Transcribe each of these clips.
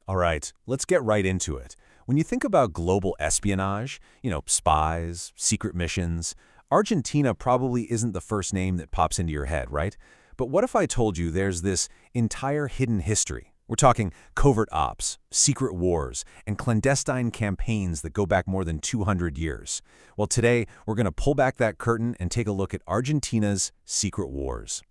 All right, let's get right into it. When you think about global espionage, spies, secret missions, Argentina probably isn't the first name that pops into your head, right? But what if I told you there's this entire hidden history? We're talking covert ops, secret wars, and clandestine campaigns that go back more than 200 years. Well, today, we're going to pull back that curtain and take a look at Argentina's secret wars.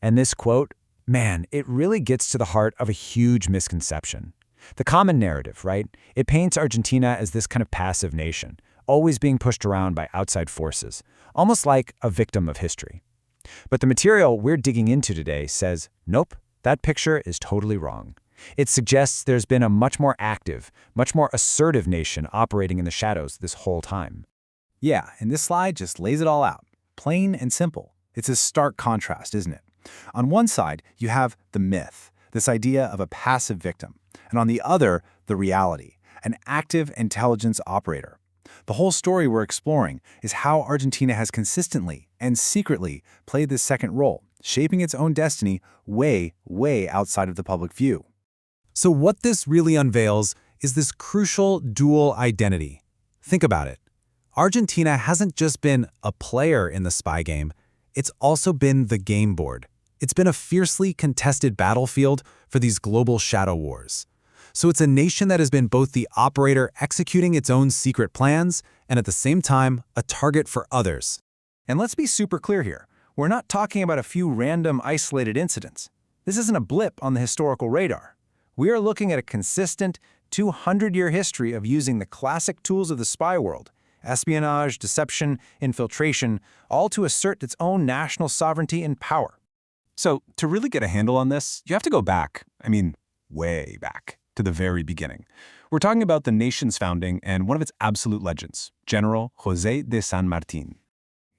And this quote, man, it really gets to the heart of a huge misconception. The common narrative, right? It paints Argentina as this kind of passive nation, always being pushed around by outside forces, almost like a victim of history. But the material we're digging into today says, nope, that picture is totally wrong. It suggests there's been a much more active, much more assertive nation operating in the shadows this whole time. Yeah, and this slide just lays it all out. Plain and simple. It's a stark contrast, isn't it? On one side, you have the myth, this idea of a passive victim, and on the other, the reality, an active intelligence operator. The whole story we're exploring is how Argentina has consistently and secretly played this second role, shaping its own destiny way, way outside of the public view. So what this really unveils is this crucial dual identity. Think about it. Argentina hasn't just been a player in the spy game, it's also been the game board. It's been a fiercely contested battlefield for these global shadow wars. So it's a nation that has been both the operator executing its own secret plans and at the same time a target for others. And let's be super clear here. We're not talking about a few random isolated incidents. This isn't a blip on the historical radar. We are looking at a consistent 200-year history of using the classic tools of the spy world, espionage, deception, infiltration, all to assert its own national sovereignty and power. So, to really get a handle on this, you have to go back, way back, to the very beginning. We're talking about the nation's founding and one of its absolute legends, General José de San Martín.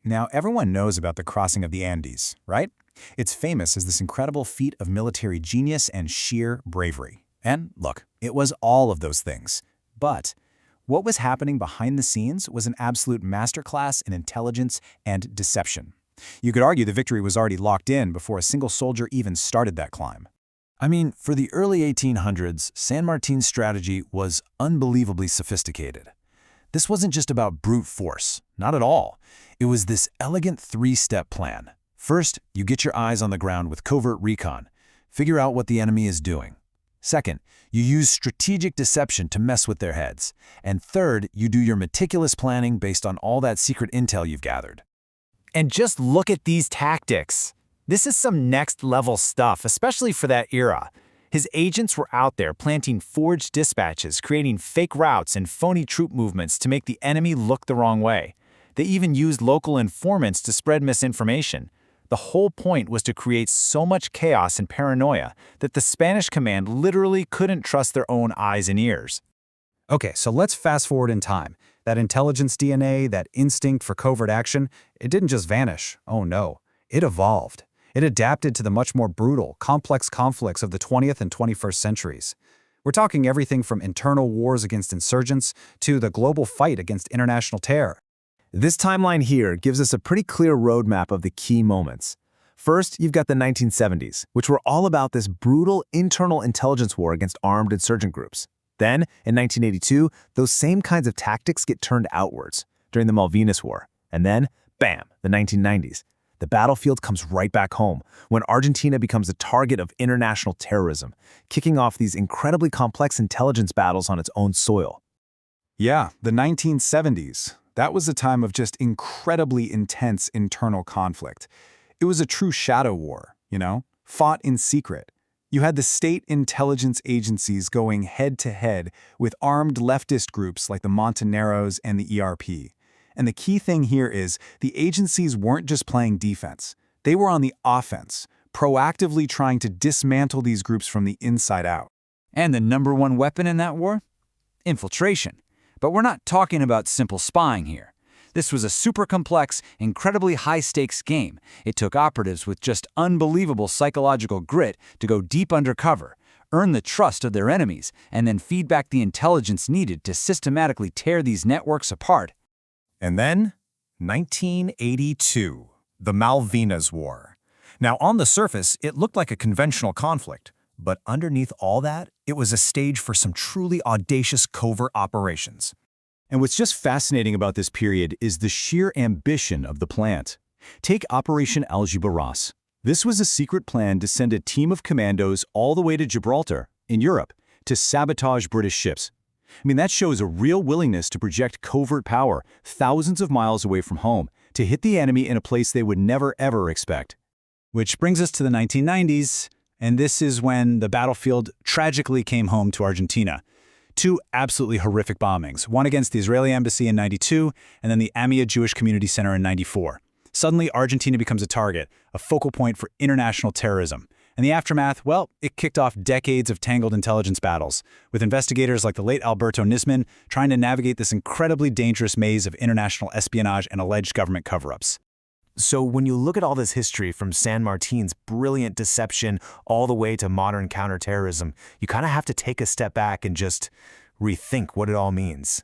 Now, everyone knows about the crossing of the Andes, right? It's famous as this incredible feat of military genius and sheer bravery. And look, it was all of those things. But what was happening behind the scenes was an absolute masterclass in intelligence and deception. You could argue the victory was already locked in before a single soldier even started that climb. For the early 1800s, San Martin's strategy was unbelievably sophisticated. This wasn't just about brute force, not at all. It was this elegant three-step plan. First, you get your eyes on the ground with covert recon. Figure out what the enemy is doing. Second, you use strategic deception to mess with their heads. And third, you do your meticulous planning based on all that secret intel you've gathered. And just look at these tactics. This is some next-level stuff, especially for that era. His agents were out there planting forged dispatches, creating fake routes and phony troop movements to make the enemy look the wrong way. They even used local informants to spread misinformation. The whole point was to create so much chaos and paranoia that the Spanish command literally couldn't trust their own eyes and ears. Okay, so let's fast forward in time. That intelligence DNA, that instinct for covert action, it didn't just vanish. Oh no, it evolved. It adapted to the much more brutal, complex conflicts of the 20th and 21st centuries. We're talking everything from internal wars against insurgents to the global fight against international terror. This timeline here gives us a pretty clear roadmap of the key moments. First, you've got the 1970s, which were all about this brutal internal intelligence war against armed insurgent groups. Then, in 1982, those same kinds of tactics get turned outwards during the Malvinas War. And then, bam, the 1990s. The battlefield comes right back home when Argentina becomes a target of international terrorism, kicking off these incredibly complex intelligence battles on its own soil. Yeah, the 1970s. That was a time of just incredibly intense internal conflict. It was a true shadow war, fought in secret. You had the state intelligence agencies going head-to-head with armed leftist groups like the Montoneros and the ERP. And the key thing here is the agencies weren't just playing defense. They were on the offense, proactively trying to dismantle these groups from the inside out. And the number one weapon in that war? Infiltration. But we're not talking about simple spying here. This was a super complex, incredibly high-stakes game. It took operatives with just unbelievable psychological grit to go deep undercover, earn the trust of their enemies, and then feed back the intelligence needed to systematically tear these networks apart. And then, 1982, the Malvinas War. Now, on the surface, it looked like a conventional conflict. But underneath all that, it was a stage for some truly audacious covert operations. And what's just fascinating about this period is the sheer ambition of the plant. Take Operation Algeciras. This was a secret plan to send a team of commandos all the way to Gibraltar, in Europe, to sabotage British ships. I mean, that shows a real willingness to project covert power thousands of miles away from home, to hit the enemy in a place they would never ever expect. Which brings us to the 1990s, and this is when the battlefield tragically came home to Argentina. Two absolutely horrific bombings, one against the Israeli embassy in '92, and then the Amia Jewish Community Center in '94. Suddenly, Argentina becomes a target, a focal point for international terrorism. And the aftermath, well, it kicked off decades of tangled intelligence battles, with investigators like the late Alberto Nisman trying to navigate this incredibly dangerous maze of international espionage and alleged government cover-ups. So when you look at all this history from San Martin's brilliant deception all the way to modern counterterrorism, you kind of have to take a step back and just rethink what it all means.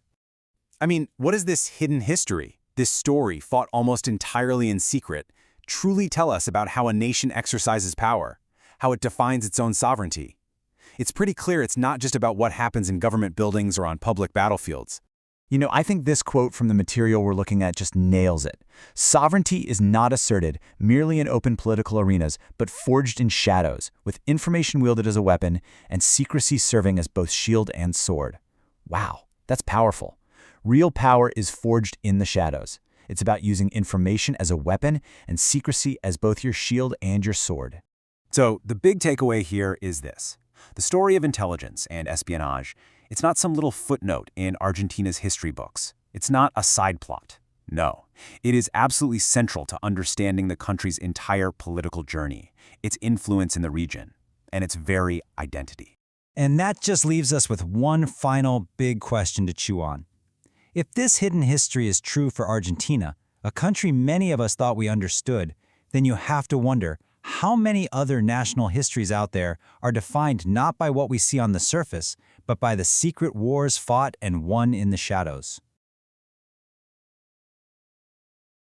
I mean, what does this hidden history, this story fought almost entirely in secret, truly tell us about how a nation exercises power, how it defines its own sovereignty? It's pretty clear it's not just about what happens in government buildings or on public battlefields. You know, I think this quote from the material we're looking at just nails it. Sovereignty is not asserted merely in open political arenas, but forged in shadows, with information wielded as a weapon and secrecy serving as both shield and sword. Wow, that's powerful. Real power is forged in the shadows. It's about using information as a weapon and secrecy as both your shield and your sword. So the big takeaway here is this. The story of intelligence and espionage, it's not some little footnote in Argentina's history books. It's not a side plot. No, it is absolutely central to understanding the country's entire political journey, its influence in the region, and its very identity. And that just leaves us with one final big question to chew on. If this hidden history is true for Argentina, a country many of us thought we understood, then you have to wonder, how many other national histories out there are defined not by what we see on the surface, but by the secret wars fought and won in the shadows?